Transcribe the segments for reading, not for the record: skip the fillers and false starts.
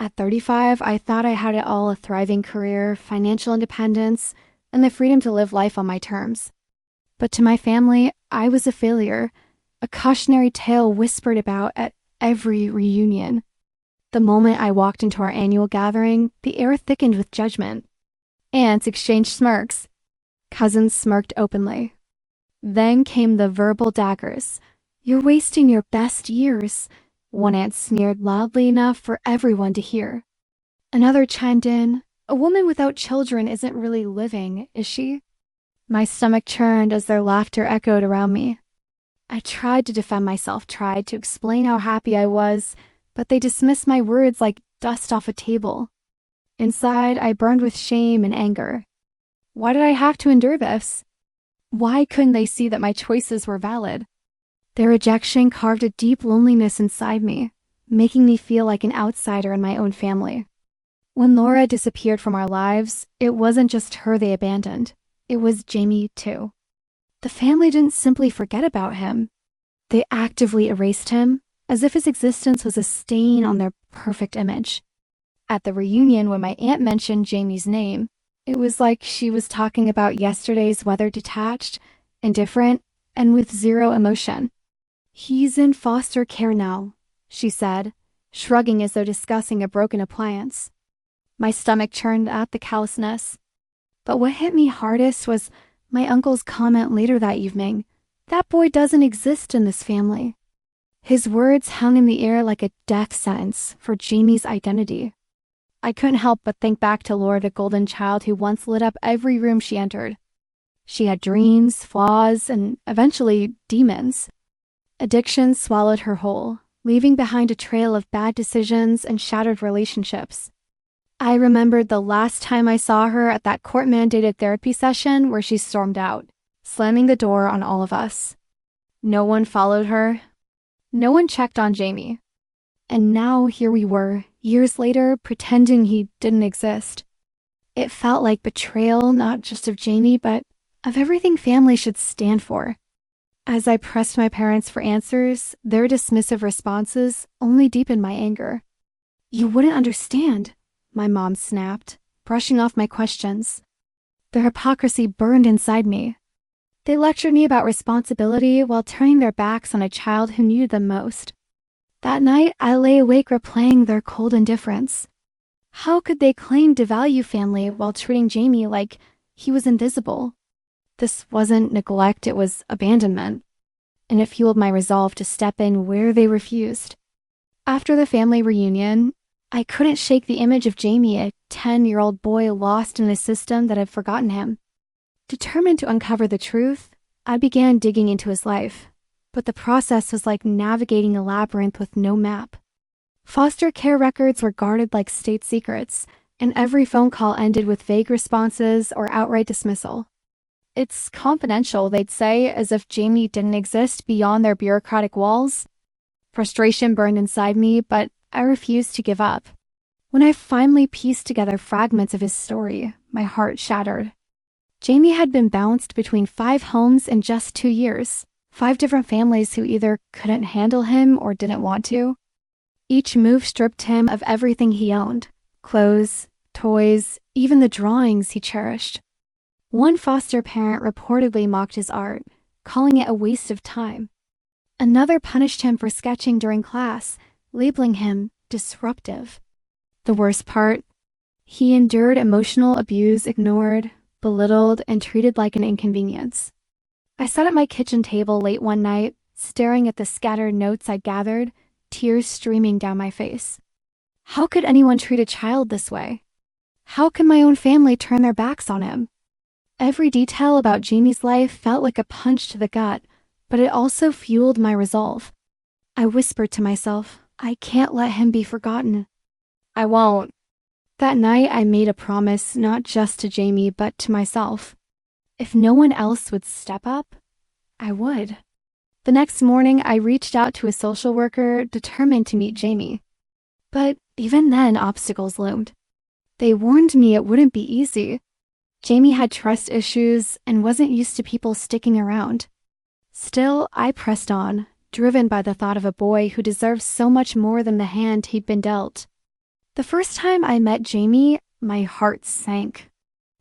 At 35, I thought I had it all: a thriving career, financial independence, and the freedom to live life on my terms. But to my family, I was a failure, a cautionary tale whispered about at every reunion. The moment I walked into our annual gathering, the air thickened with judgment. Aunts exchanged smirks. Cousins smirked openly. Then came the verbal daggers. "You're wasting your best years," one aunt sneered loudly enough for everyone to hear. Another chimed in, "A woman without children isn't really living, is she?" My stomach churned as their laughter echoed around me. I tried to defend myself, tried to explain how happy I was, but they dismissed my words like dust off a table. Inside, I burned with shame and anger. Why did I have to endure this? Why couldn't they see that my choices were valid? Their rejection carved a deep loneliness inside me, making me feel like an outsider in my own family. When Laura disappeared from our lives, it wasn't just her they abandoned. It was Jamie, too. The family didn't simply forget about him. They actively erased him, as if his existence was a stain on their perfect image. At the reunion, when my aunt mentioned Jamie's name, it was like she was talking about yesterday's weather, detached, indifferent, and with zero emotion. "He's in foster care now," she said, shrugging as though discussing a broken appliance. My stomach churned at the callousness. But what hit me hardest was my uncle's comment later that evening. "That boy doesn't exist in this family." His words hung in the air like a death sentence for Jamie's identity. I couldn't help but think back to Laura, the golden child who once lit up every room she entered. She had dreams, flaws, and eventually demons. Addiction swallowed her whole, leaving behind a trail of bad decisions and shattered relationships. I remembered the last time I saw her at that court-mandated therapy session where she stormed out, slamming the door on all of us. No one followed her. No one checked on Jamie. And now here we were, years later, pretending he didn't exist. It felt like betrayal, not just of Jamie, but of everything family should stand for. As I pressed my parents for answers, their dismissive responses only deepened my anger. "You wouldn't understand," my mom snapped, brushing off my questions. Their hypocrisy burned inside me. They lectured me about responsibility while turning their backs on a child who needed them most. That night, I lay awake replaying their cold indifference. How could they claim to value family while treating Jamie like he was invisible? This wasn't neglect, it was abandonment. And it fueled my resolve to step in where they refused. After the family reunion, I couldn't shake the image of Jamie, a 10-year-old boy lost in a system that had forgotten him. Determined to uncover the truth, I began digging into his life. But the process was like navigating a labyrinth with no map. Foster care records were guarded like state secrets, and every phone call ended with vague responses or outright dismissal. "It's confidential," they'd say, as if Jamie didn't exist beyond their bureaucratic walls. Frustration burned inside me, but I refused to give up. When I finally pieced together fragments of his story, my heart shattered. Jamie had been bounced between 5 homes in just 2 years, 5 different families who either couldn't handle him or didn't want to. Each move stripped him of everything he owned: clothes, toys, even the drawings he cherished. One foster parent reportedly mocked his art, calling it a waste of time. Another punished him for sketching during class, labeling him disruptive. The worst part, he endured emotional abuse, ignored, belittled, and treated like an inconvenience. I sat at my kitchen table late one night, staring at the scattered notes I'd gathered, tears streaming down my face. How could anyone treat a child this way? How could my own family turn their backs on him? Every detail about Jamie's life felt like a punch to the gut, but it also fueled my resolve. I whispered to myself, I can't let him be forgotten. I won't. That night, I made a promise not just to Jamie, but to myself. If no one else would step up, I would. The next morning, I reached out to a social worker, determined to meet Jamie. But even then, obstacles loomed. They warned me it wouldn't be easy. Jamie had trust issues and wasn't used to people sticking around. Still, I pressed on, driven by the thought of a boy who deserved so much more than the hand he'd been dealt. The first time I met Jamie, my heart sank.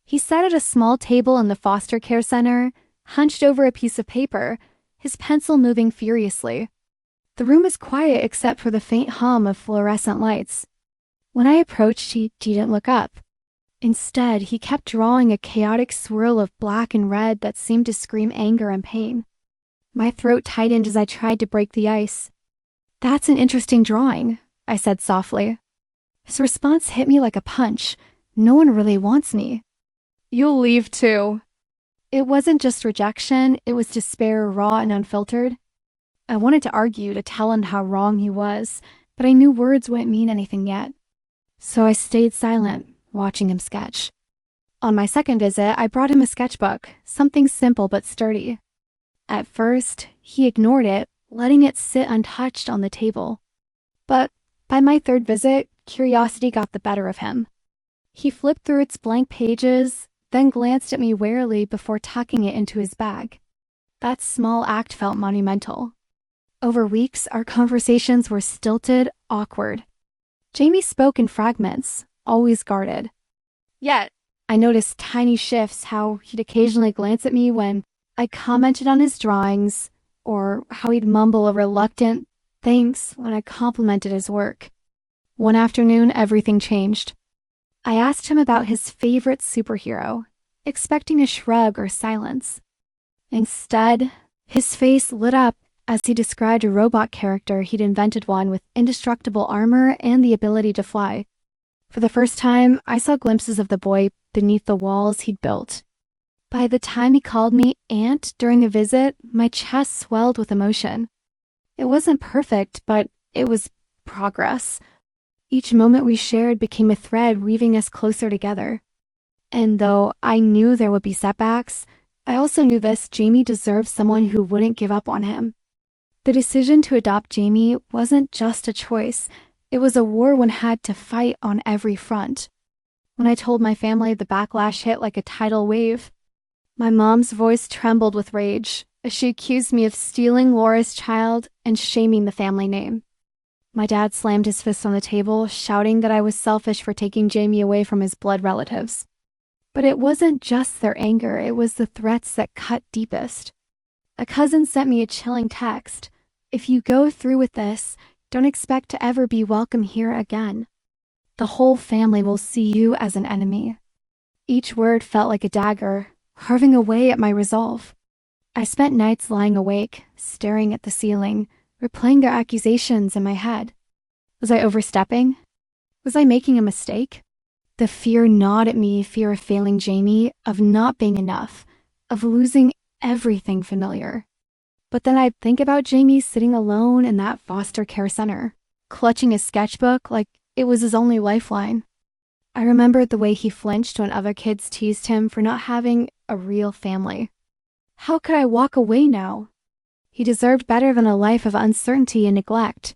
He sat at a small table in the foster care center, hunched over a piece of paper, his pencil moving furiously. The room was quiet except for the faint hum of fluorescent lights. When I approached, he didn't look up. Instead, he kept drawing a chaotic swirl of black and red that seemed to scream anger and pain. My throat tightened as I tried to break the ice. "That's an interesting drawing," I said softly. His response hit me like a punch. "No one really wants me." "You'll leave too." It wasn't just rejection, it was despair, raw and unfiltered. I wanted to argue, to tell him how wrong he was, but I knew words wouldn't mean anything yet. So I stayed silent, watching him sketch. On my second visit, I brought him a sketchbook, something simple but sturdy. At first, he ignored it, letting it sit untouched on the table. But by my third visit, curiosity got the better of him. He flipped through its blank pages, then glanced at me warily before tucking it into his bag. That small act felt monumental. Over weeks, our conversations were stilted, awkward. Jamie spoke in fragments, always guarded. Yet, I noticed tiny shifts, how he'd occasionally glance at me when I commented on his drawings, or how he'd mumble a reluctant thanks when I complimented his work. One afternoon, everything changed. I asked him about his favorite superhero, expecting a shrug or silence. Instead, his face lit up as he described a robot character he'd invented, one with indestructible armor and the ability to fly. For the first time, I saw glimpses of the boy beneath the walls he'd built. By the time he called me Aunt during the visit, my chest swelled with emotion. It wasn't perfect, but it was progress. Each moment we shared became a thread weaving us closer together. And though I knew there would be setbacks, I also knew this: Jamie deserved someone who wouldn't give up on him. The decision to adopt Jamie wasn't just a choice. It was a war one had to fight on every front. When I told my family, the backlash hit like a tidal wave. My mom's voice trembled with rage as she accused me of stealing Laura's child and shaming the family name. My dad slammed his fist on the table, shouting that I was selfish for taking Jamie away from his blood relatives. But it wasn't just their anger, it was the threats that cut deepest. A cousin sent me a chilling text: "If you go through with this, don't expect to ever be welcome here again. The whole family will see you as an enemy." Each word felt like a dagger, carving away at my resolve. I spent nights lying awake, staring at the ceiling, replaying their accusations in my head. Was I overstepping? Was I making a mistake? The fear gnawed at me, fear of failing Jamie, of not being enough, of losing everything familiar. But then I'd think about Jamie sitting alone in that foster care center, clutching his sketchbook like it was his only lifeline. I remembered the way he flinched when other kids teased him for not having a real family. How could I walk away now? He deserved better than a life of uncertainty and neglect.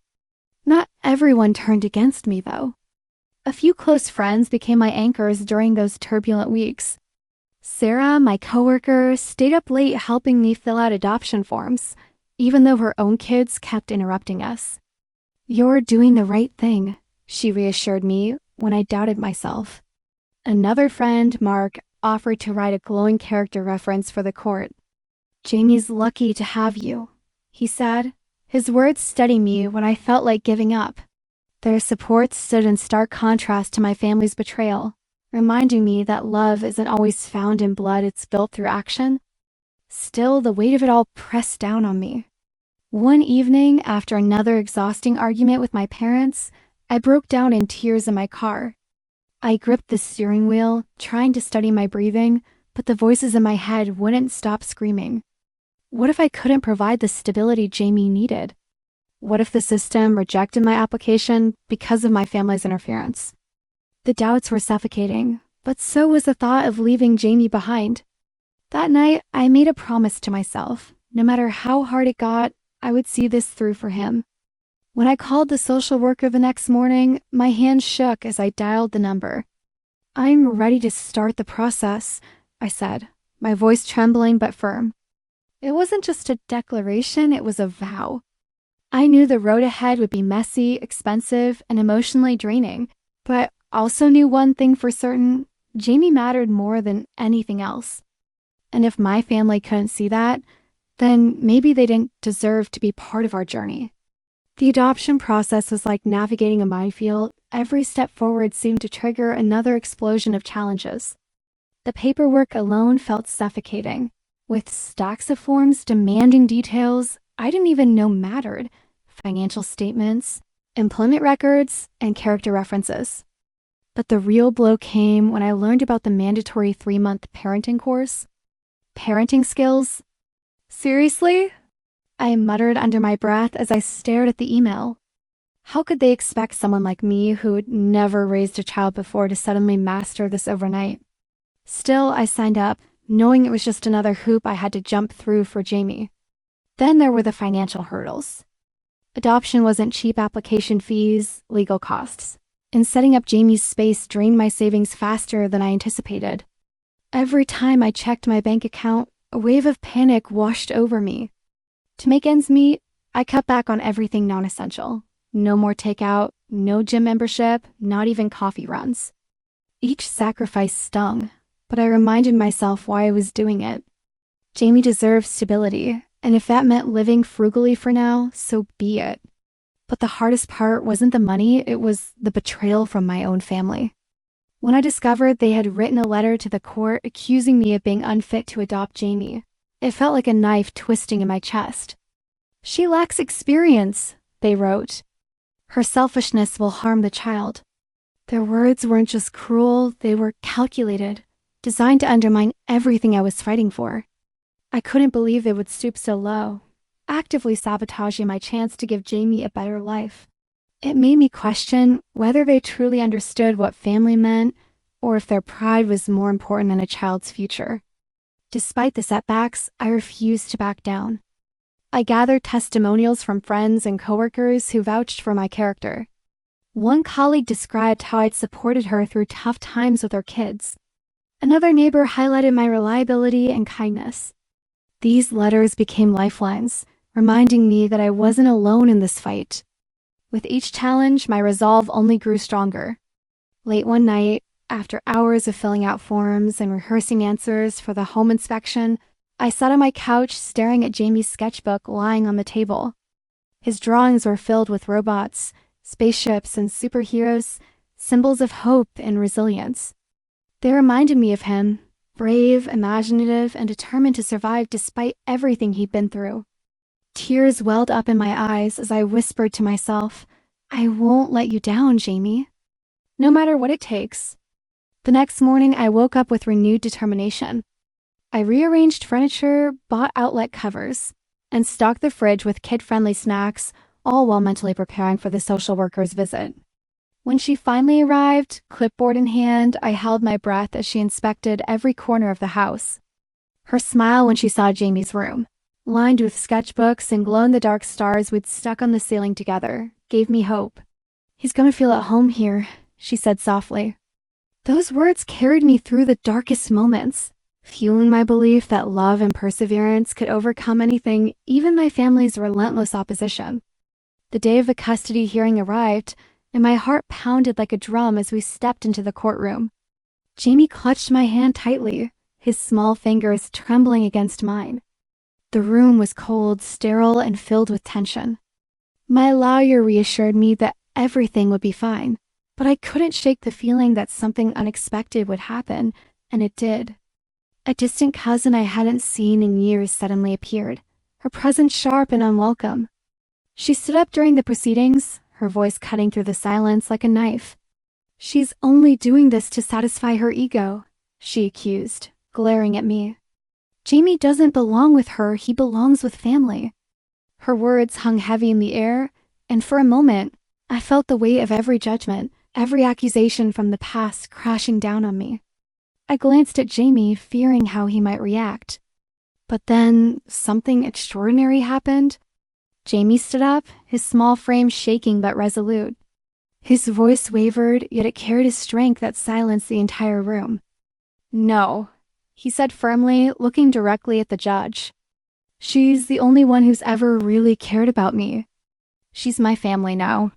Not everyone turned against me, though. A few close friends became my anchors during those turbulent weeks. Sarah, my coworker, stayed up late helping me fill out adoption forms, even though her own kids kept interrupting us. "You're doing the right thing," she reassured me when I doubted myself. Another friend, Mark, offered to write a glowing character reference for the court. "Jamie's lucky to have you," he said, his words steadying me when I felt like giving up. Their support stood in stark contrast to my family's betrayal, reminding me that love isn't always found in blood, it's built through action. Still, the weight of it all pressed down on me. One evening, after another exhausting argument with my parents, I broke down in tears in my car. I gripped the steering wheel, trying to study my breathing, but the voices in my head wouldn't stop screaming. What if I couldn't provide the stability Jamie needed? What if the system rejected my application because of my family's interference? The doubts were suffocating, but so was the thought of leaving Jamie behind. That night, I made a promise to myself. No matter how hard it got, I would see this through for him. When I called the social worker the next morning, my hand shook as I dialed the number. "I'm ready to start the process," I said, my voice trembling but firm. It wasn't just a declaration, it was a vow. I knew the road ahead would be messy, expensive, and emotionally draining, but also knew one thing for certain: Jamie mattered more than anything else. And if my family couldn't see that, then maybe they didn't deserve to be part of our journey. The adoption process was like navigating a minefield. Every step forward seemed to trigger another explosion of challenges. The paperwork alone felt suffocating, with stacks of forms demanding details I didn't even know mattered: financial statements, employment records, and character references. But the real blow came when I learned about the mandatory 3-month parenting course. Parenting skills? Seriously? I muttered under my breath as I stared at the email. How could they expect someone like me who had never raised a child before to suddenly master this overnight? Still, I signed up, knowing it was just another hoop I had to jump through for Jamie. Then there were the financial hurdles. Adoption wasn't cheap: application fees, legal costs. And setting up Jamie's space drained my savings faster than I anticipated. Every time I checked my bank account, a wave of panic washed over me. To make ends meet, I cut back on everything non-essential. No more takeout, no gym membership, not even coffee runs. Each sacrifice stung, but I reminded myself why I was doing it. Jamie deserves stability, and if that meant living frugally for now, so be it. But the hardest part wasn't the money, it was the betrayal from my own family. When I discovered they had written a letter to the court accusing me of being unfit to adopt Jamie, it felt like a knife twisting in my chest. "She lacks experience," they wrote. "Her selfishness will harm the child." Their words weren't just cruel, they were calculated, designed to undermine everything I was fighting for. I couldn't believe they would stoop so low, actively sabotaging my chance to give Jamie a better life. It made me question whether they truly understood what family meant, or if their pride was more important than a child's future. Despite the setbacks, I refused to back down. I gathered testimonials from friends and coworkers who vouched for my character. One colleague described how I'd supported her through tough times with her kids. Another neighbor highlighted my reliability and kindness. These letters became lifelines, reminding me that I wasn't alone in this fight. With each challenge, my resolve only grew stronger. Late one night, after hours of filling out forms and rehearsing answers for the home inspection, I sat on my couch staring at Jamie's sketchbook lying on the table. His drawings were filled with robots, spaceships, and superheroes, symbols of hope and resilience. They reminded me of him, brave, imaginative, and determined to survive despite everything he'd been through. Tears welled up in my eyes as I whispered to myself, "I won't let you down, Jamie. No matter what it takes." The next morning, I woke up with renewed determination. I rearranged furniture, bought outlet covers, and stocked the fridge with kid-friendly snacks, all while mentally preparing for the social worker's visit. When she finally arrived, clipboard in hand, I held my breath as she inspected every corner of the house. Her smile when she saw Jamie's room, lined with sketchbooks and glow-in-the-dark stars we'd stuck on the ceiling together, gave me hope. "He's gonna feel at home here," she said softly. Those words carried me through the darkest moments, fueling my belief that love and perseverance could overcome anything, even my family's relentless opposition. The day of the custody hearing arrived, and my heart pounded like a drum as we stepped into the courtroom. Jamie clutched my hand tightly, his small fingers trembling against mine. The room was cold, sterile, and filled with tension. My lawyer reassured me that everything would be fine, but I couldn't shake the feeling that something unexpected would happen, and it did. A distant cousin I hadn't seen in years suddenly appeared, her presence sharp and unwelcome. She stood up during the proceedings, her voice cutting through the silence like a knife. "She's only doing this to satisfy her ego," she accused, glaring at me. "Jamie doesn't belong with her, he belongs with family." Her words hung heavy in the air, and for a moment, I felt the weight of every judgment, every accusation from the past crashing down on me. I glanced at Jamie, fearing how he might react. But then, something extraordinary happened. Jamie stood up, his small frame shaking but resolute. His voice wavered, yet it carried a strength that silenced the entire room. "No," he said firmly, looking directly at the judge. "She's the only one who's ever really cared about me. She's my family now."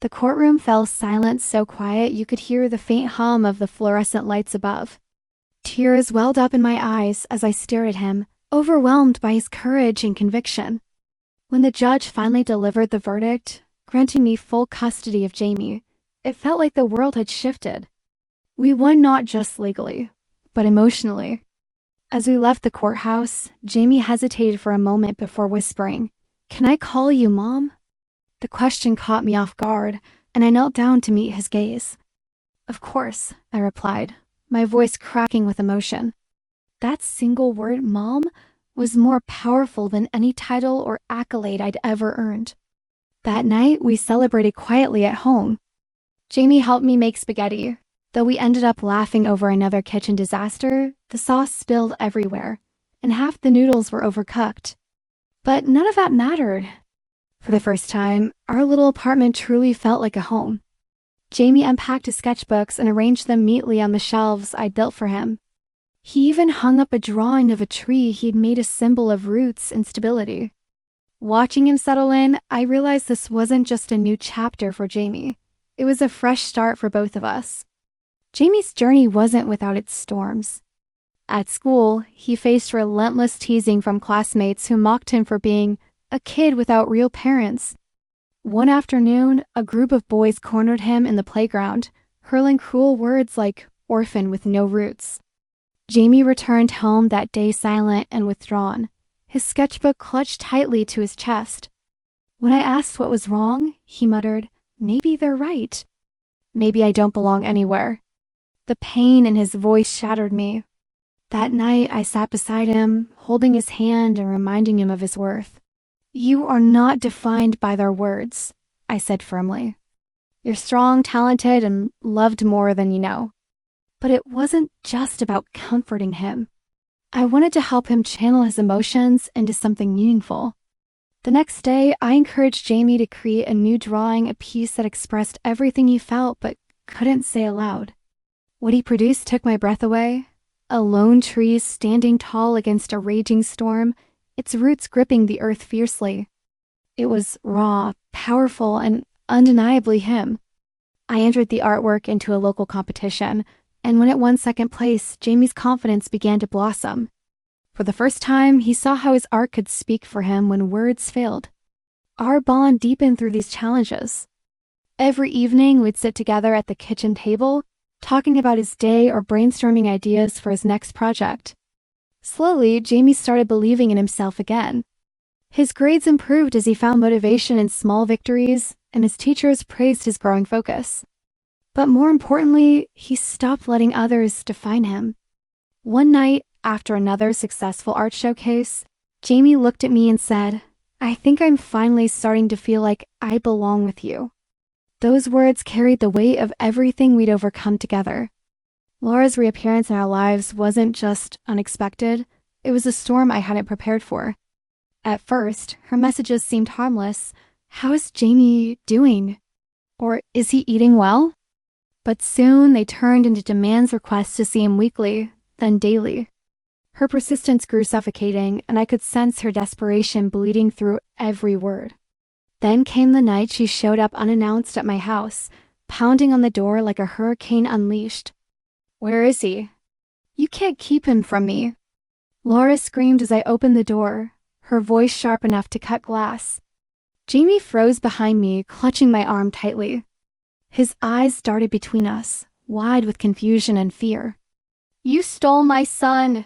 The courtroom fell silent, so quiet you could hear the faint hum of the fluorescent lights above. Tears welled up in my eyes as I stared at him, overwhelmed by his courage and conviction. When the judge finally delivered the verdict, granting me full custody of Jamie, it felt like the world had shifted. We won not just legally, but emotionally. As we left the courthouse, Jamie hesitated for a moment before whispering, "Can I call you Mom?" The question caught me off guard, and I knelt down to meet his gaze. "Of course," I replied, my voice cracking with emotion. That single word, Mom, was more powerful than any title or accolade I'd ever earned. That night, we celebrated quietly at home. Jamie helped me make spaghetti. Though we ended up laughing over another kitchen disaster, the sauce spilled everywhere, and half the noodles were overcooked. But none of that mattered. For the first time, our little apartment truly felt like a home. Jamie unpacked his sketchbooks and arranged them neatly on the shelves I'd built for him. He even hung up a drawing of a tree he'd made a symbol of roots and stability. Watching him settle in, I realized this wasn't just a new chapter for Jamie. It was a fresh start for both of us. Jamie's journey wasn't without its storms. At school, he faced relentless teasing from classmates who mocked him for being a kid without real parents. One afternoon, a group of boys cornered him in the playground, hurling cruel words like orphan with no roots. Jamie returned home that day silent and withdrawn, his sketchbook clutched tightly to his chest. When I asked what was wrong, he muttered, "Maybe they're right. Maybe I don't belong anywhere." The pain in his voice shattered me. That night, I sat beside him, holding his hand and reminding him of his worth. "You are not defined by their words," I said firmly. "You're strong, talented, and loved more than you know." But it wasn't just about comforting him. I wanted to help him channel his emotions into something meaningful. The next day, I encouraged Jamie to create a new drawing, a piece that expressed everything he felt but couldn't say aloud. What he produced took my breath away. A lone tree standing tall against a raging storm, its roots gripping the earth fiercely. It was raw, powerful, and undeniably him. I entered the artwork into a local competition, and when it won second place, Jamie's confidence began to blossom. For the first time, he saw how his art could speak for him when words failed. Our bond deepened through these challenges. Every evening, we'd sit together at the kitchen table, talking about his day or brainstorming ideas for his next project. Slowly, Jamie started believing in himself again. His grades improved as he found motivation in small victories, and his teachers praised his growing focus. But more importantly, he stopped letting others define him. One night, after another successful art showcase, Jamie looked at me and said, "I think I'm finally starting to feel like I belong with you." Those words carried the weight of everything we'd overcome together. Laura's reappearance in our lives wasn't just unexpected, it was a storm I hadn't prepared for. At first, her messages seemed harmless. "How is Jamie doing?" Or, "Is he eating well?" But soon they turned into demands, requests to see him weekly, then daily. Her persistence grew suffocating, and I could sense her desperation bleeding through every word. Then came the night she showed up unannounced at my house, pounding on the door like a hurricane unleashed. "Where is he?" "You can't keep him from me." Laura screamed as I opened the door, her voice sharp enough to cut glass. Jamie froze behind me, clutching my arm tightly. His eyes darted between us, wide with confusion and fear. "You stole my son,"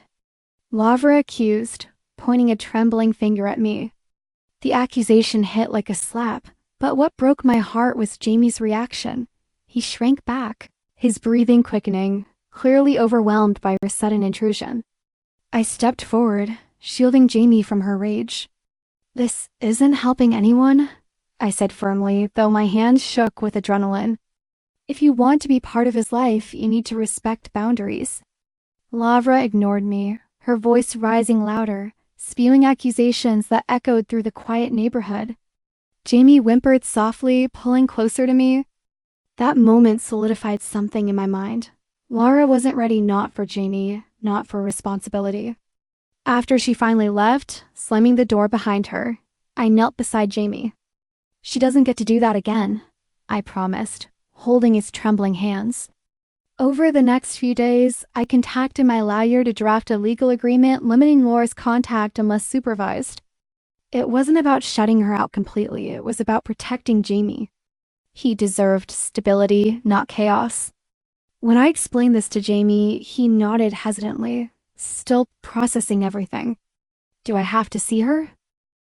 Lavra accused, pointing a trembling finger at me. The accusation hit like a slap, but what broke my heart was Jamie's reaction. He shrank back, his breathing quickening, clearly overwhelmed by her sudden intrusion. I stepped forward, shielding Jamie from her rage. "This isn't helping anyone," I said firmly, though my hands shook with adrenaline. "If you want to be part of his life, you need to respect boundaries." Lavra ignored me, her voice rising louder, spewing accusations that echoed through the quiet neighborhood. Jamie whimpered softly, pulling closer to me. That moment solidified something in my mind. Laura wasn't ready, not for Jamie, not for responsibility. After she finally left, slamming the door behind her, I knelt beside Jamie. "She doesn't get to do that again," I promised, holding his trembling hands. Over the next few days, I contacted my lawyer to draft a legal agreement limiting Laura's contact unless supervised. It wasn't about shutting her out completely, it was about protecting Jamie. He deserved stability, not chaos. When I explained this to Jamie, he nodded hesitantly, still processing everything. Do I have to see her?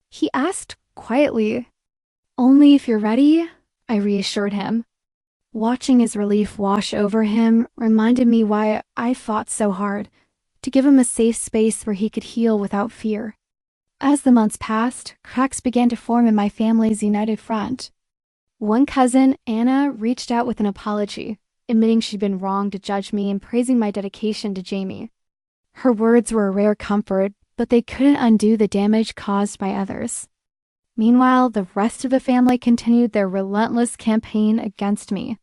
He asked quietly. Only if you're ready, I reassured him. Watching his relief wash over him reminded me why I fought so hard, to give him a safe space where he could heal without fear. As the months passed, cracks began to form in my family's united front. One cousin, Anna, reached out with an apology, admitting she'd been wrong to judge me and praising my dedication to Jamie. Her words were a rare comfort, but they couldn't undo the damage caused by others. Meanwhile, the rest of the family continued their relentless campaign against me.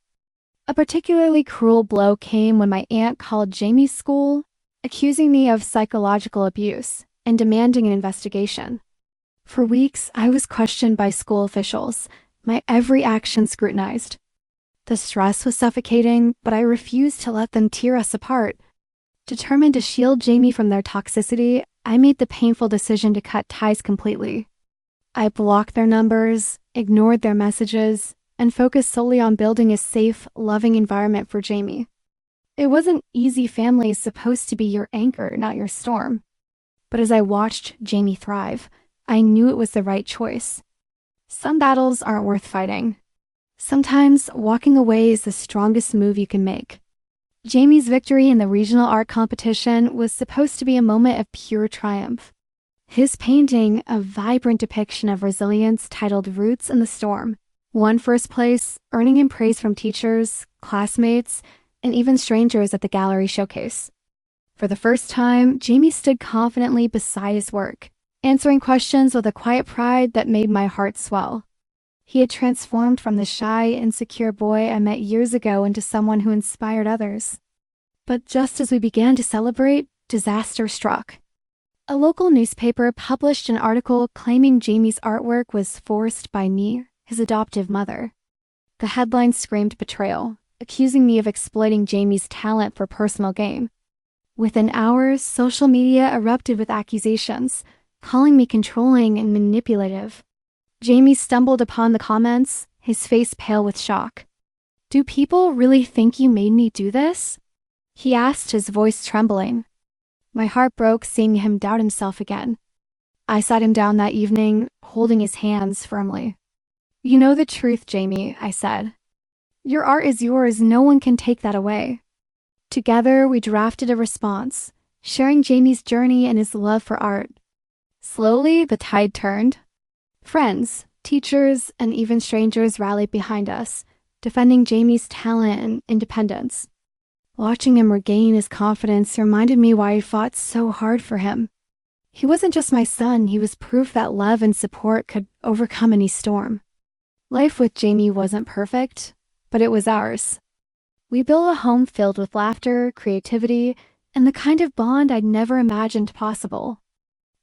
A particularly cruel blow came when my aunt called Jamie's school, accusing me of psychological abuse and demanding an investigation. For weeks, I was questioned by school officials, my every action scrutinized. The stress was suffocating, but I refused to let them tear us apart. Determined to shield Jamie from their toxicity, I made the painful decision to cut ties completely. I blocked their numbers, ignored their messages, and focused solely on building a safe, loving environment for Jamie. It wasn't easy. Family is supposed to be your anchor, not your storm. But as I watched Jamie thrive, I knew it was the right choice. Some battles aren't worth fighting. Sometimes walking away is the strongest move you can make. Jamie's victory in the regional art competition was supposed to be a moment of pure triumph. His painting, a vibrant depiction of resilience titled Roots in the Storm, won first place, earning him praise from teachers, classmates, and even strangers at the gallery showcase. For the first time, Jamie stood confidently beside his work, answering questions with a quiet pride that made my heart swell. He had transformed from the shy, insecure boy I met years ago into someone who inspired others. But just as we began to celebrate, disaster struck. A local newspaper published an article claiming Jamie's artwork was forced by me, his adoptive mother. The headline screamed betrayal, accusing me of exploiting Jamie's talent for personal gain. Within hours, social media erupted with accusations, calling me controlling and manipulative. Jamie stumbled upon the comments, his face pale with shock. "Do people really think you made me do this?" he asked, his voice trembling. My heart broke seeing him doubt himself again. I sat him down that evening, holding his hands firmly. "You know the truth, Jamie," I said. "Your art is yours, no one can take that away." Together, we drafted a response, sharing Jamie's journey and his love for art. Slowly, the tide turned. Friends, teachers, and even strangers rallied behind us, defending Jamie's talent and independence. Watching him regain his confidence reminded me why I fought so hard for him. He wasn't just my son, he was proof that love and support could overcome any storm. Life with Jamie wasn't perfect, but it was ours. We built a home filled with laughter, creativity, and the kind of bond I'd never imagined possible.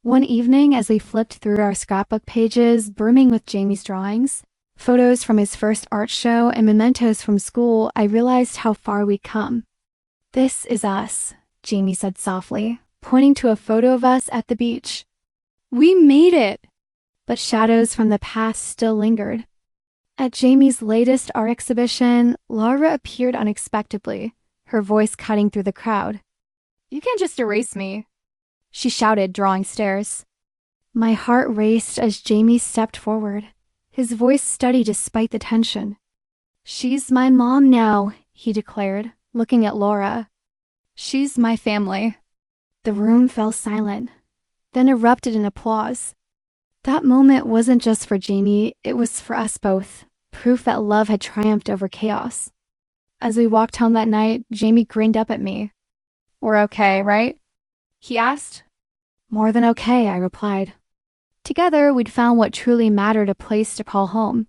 One evening, as we flipped through our scrapbook pages, brimming with Jamie's drawings, photos from his first art show, and mementos from school, I realized how far we'd come. "This is us," Jamie said softly, pointing to a photo of us at the beach. "We made it!" But shadows from the past still lingered. At Jamie's latest art exhibition, Laura appeared unexpectedly, her voice cutting through the crowd. "You can't just erase me," she shouted, drawing stares. My heart raced as Jamie stepped forward, his voice steady despite the tension. "She's my mom now," he declared, looking at Laura. "She's my family." The room fell silent, then erupted in applause. That moment wasn't just for Jamie, it was for us both, proof that love had triumphed over chaos. As we walked home that night, Jamie grinned up at me. "We're okay, right?" he asked. "More than okay," I replied. Together, we'd found what truly mattered, a place to call home.